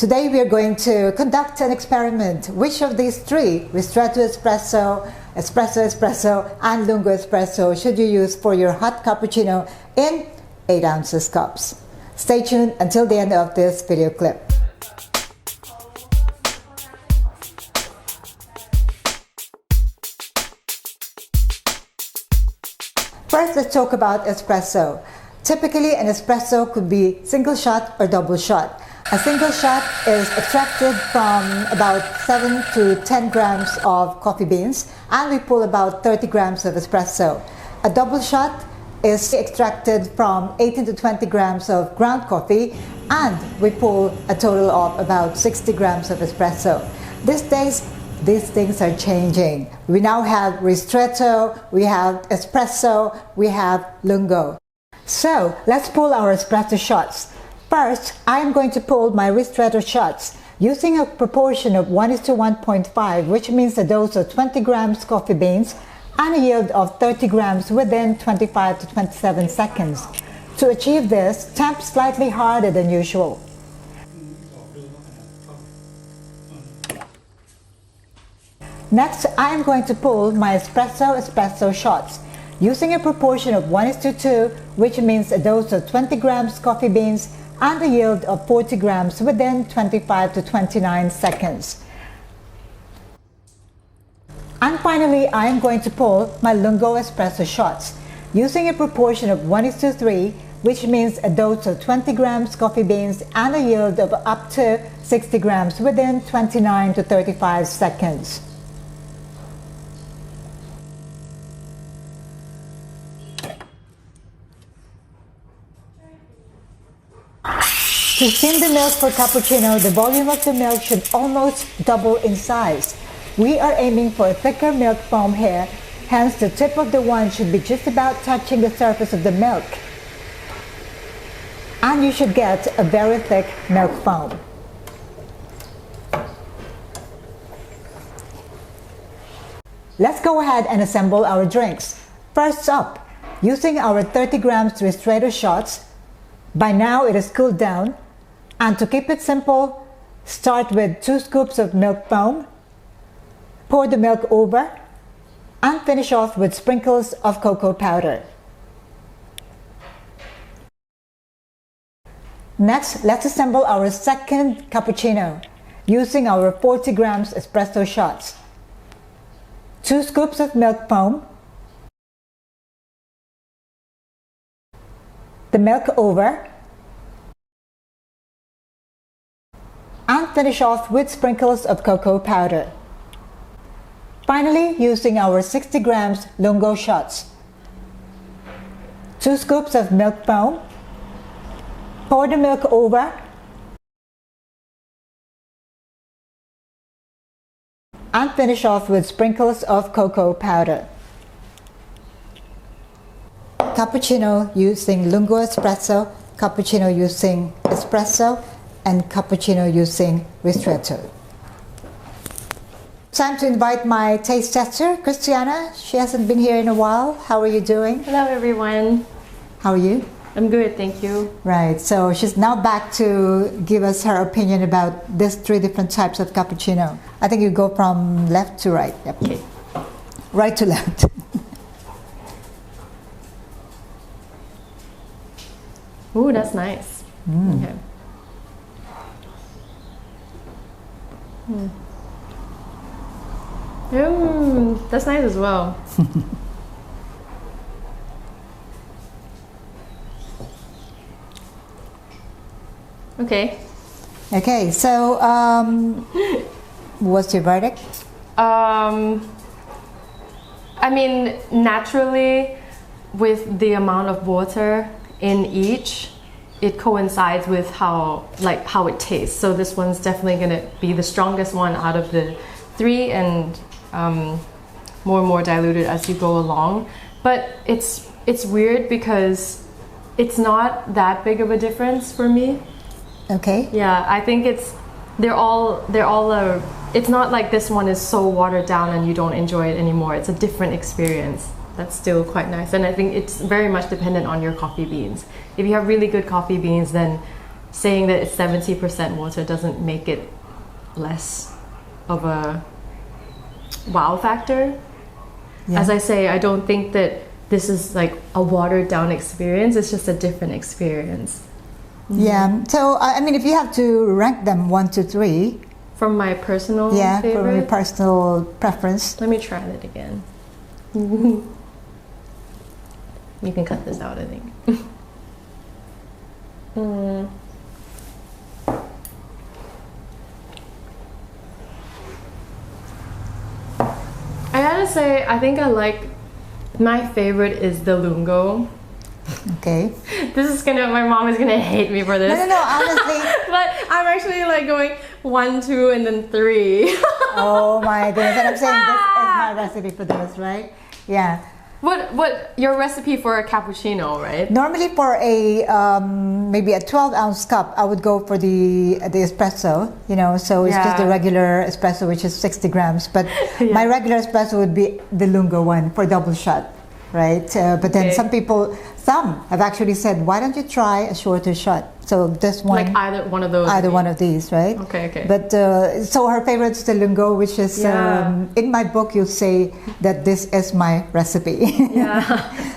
Today we are going to conduct an experiment. Which of these three, Ristretto Espresso, Espresso Espresso, and Lungo Espresso, should you use for your hot cappuccino in 8 ounces cups? Stay tuned until the end of this video clip. First, let's talk about espresso. Typically, an espresso could be single shot or double shot. A single shot is extracted from about 7 to 10 grams of coffee beans, and we pull about 30 grams of espresso. A double shot is extracted from 18 to 20 grams of ground coffee, and we pull a total of about 60 grams of espresso. These days, these things are changing. We now have Ristretto, we have Espresso, we have Lungo. So let's pull our espresso shots. First, I am going to pull my Ristretto shots using a proportion of 1:1.5, which means a dose of 20 grams coffee beans and a yield of 30 grams within 25 to 27 seconds. To achieve this, tamp slightly harder than usual. Next, I am going to pull my espresso shots using a proportion of 1:2, which means a dose of 20 grams coffee beans and a yield of 40 grams within 25 to 29 seconds. And finally, I am going to pull my Lungo espresso shots using a proportion of 1:3, which means a dose of 20 grams coffee beans and a yield of up to 60 grams within 29 to 35 seconds. To steam the milk for cappuccino, the volume of the milk should almost double in size. We are aiming for a thicker milk foam here, hence the tip of the wand should be just about touching the surface of the milk. And you should get a very thick milk foam. Let's go ahead and assemble our drinks. First up, using our 30 grams Ristretto shots. By now it is cooled down. And to keep it simple, start with 2 scoops of milk foam, pour the milk over, and finish off with sprinkles of cocoa powder. Next, let's assemble our second cappuccino using our 40 grams espresso shots. 2 scoops of milk foam, the milk over, and finish off with sprinkles of cocoa powder. Finally, using our 60 grams Lungo shots. 2 scoops of milk foam, pour the milk over, and finish off with sprinkles of cocoa powder. Cappuccino using Lungo espresso, cappuccino using espresso, and cappuccino using Ristretto. Time to invite my taste tester, Christiana. She hasn't been here in a while. How are you doing? Hello everyone. How are you? I'm good, thank you. Right, so she's now back to give us her opinion about these 3 different types of cappuccino. I think you go from left to right. Yep. Okay. Right to left. Ooh, that's nice. Okay. That's nice as well. Okay. Okay, so what's your verdict? I mean, naturally, with the amount of water in each, it coincides with how it tastes. So this one's definitely gonna be the strongest one out of the 3, and more and more diluted as you go along. But it's weird because it's not that big of a difference for me. Okay. Yeah, I think they're all it's not like this one is so watered down and you don't enjoy it anymore. It's a different experience. That's still quite nice, and I think it's very much dependent on your coffee beans. If you have really good coffee beans, then saying that it's 70% water doesn't make it less of a wow factor. Yeah. As I say, I don't think that this is like a watered down experience. It's just a different experience. Yeah. So I mean, if you have to rank them 1 to 3, From my personal from your favorite, personal preference. let me try that again. You can cut this out, I think. I gotta say, I think I like, my favorite is the Lungo. Okay. This is gonna, my mom is gonna hate me for this. No, honestly. But I'm actually like going 1, 2, and then 3. Oh my goodness. And I'm saying this is my recipe for this, right? Yeah. What your recipe for a cappuccino, right? Normally for a maybe a 12-ounce cup, I would go for the espresso, you know, so it's just the regular espresso, which is 60 grams. But my regular espresso would be the Lungo one for double shot, right? But then some have actually said, why don't you try a shorter shot? So this one, like either one of those, one of these, right? Okay. But so her favorite is the Lungo, which is in my book you'll say that this is my recipe. Yeah.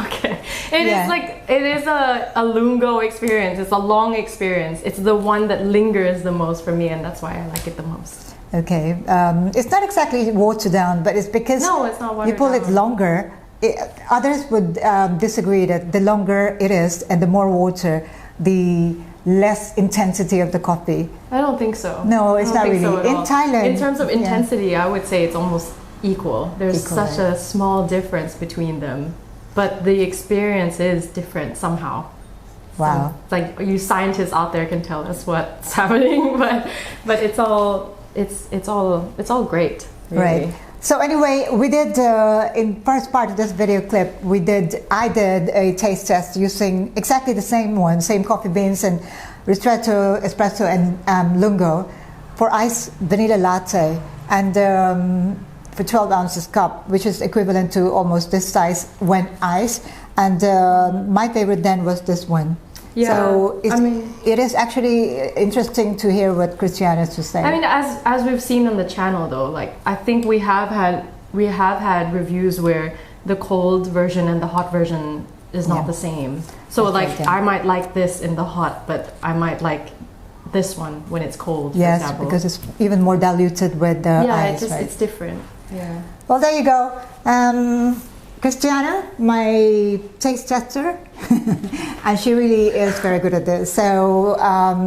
Okay. It is a Lungo experience. It's a long experience. It's the one that lingers the most for me, and that's why I like it the most. Okay. It's not exactly watered down, but it's because it's not watered you pull down. it longer. Others would disagree that the longer it is and the more water, the less intensity of the coffee. I don't think so. No, it's not really. So in Thailand, in terms of intensity, I would say it's almost equal. There's such right? a small difference between them, but the experience is different somehow. Wow. It's like you scientists out there can tell us what's happening, but it's all great. Really. Right. So anyway, we did in first part of this video clip, I did a taste test using exactly the same one, same coffee beans and Ristretto, Espresso, and Lungo for iced vanilla latte, and for 12 ounces cup, which is equivalent to almost this size when iced. And my favorite then was this one. Yeah, so it is actually interesting to hear what Christiana has to say. I mean, as we've seen on the channel, though, like I think we have had reviews where the cold version and the hot version is not the same. So I might like this in the hot, but I might like this one when it's cold. Yes, for example. because it's even more diluted with the ice. It's different. Yeah. Well, there you go. Christiana, my taste tester, and she really is very good at this. So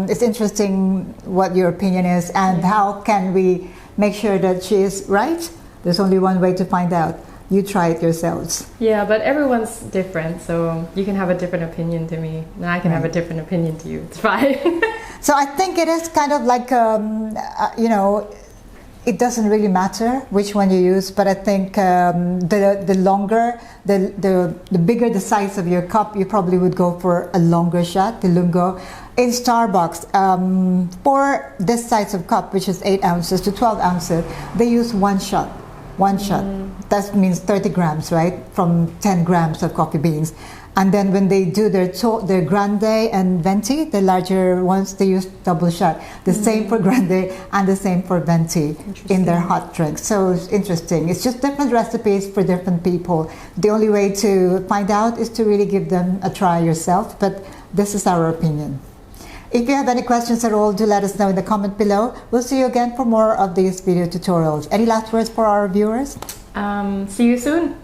it's interesting what your opinion is, and how can we make sure that she is right? There's only one way to find out. You try it yourselves. Yeah, but everyone's different, so you can have a different opinion to me, and I can have a different opinion to you. It's fine. So I think it is kind of like, you know, it doesn't really matter which one you use, but I think the longer, the bigger the size of your cup, you probably would go for a longer shot, the Lungo. In Starbucks, for this size of cup, which is 8 ounces to 12 ounces, they use one shot. That means 30 grams, right? From 10 grams of coffee beans. And then when they do their grande and venti, the larger ones, they use double shot. The same for grande and the same for venti in their hot drinks. So it's interesting. It's just different recipes for different people. The only way to find out is to really give them a try yourself. But this is our opinion. If you have any questions at all, do let us know in the comment below. We'll see you again for more of these video tutorials. Any last words for our viewers? See you soon.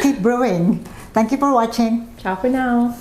Keep brewing. Thank you for watching. Ciao for now.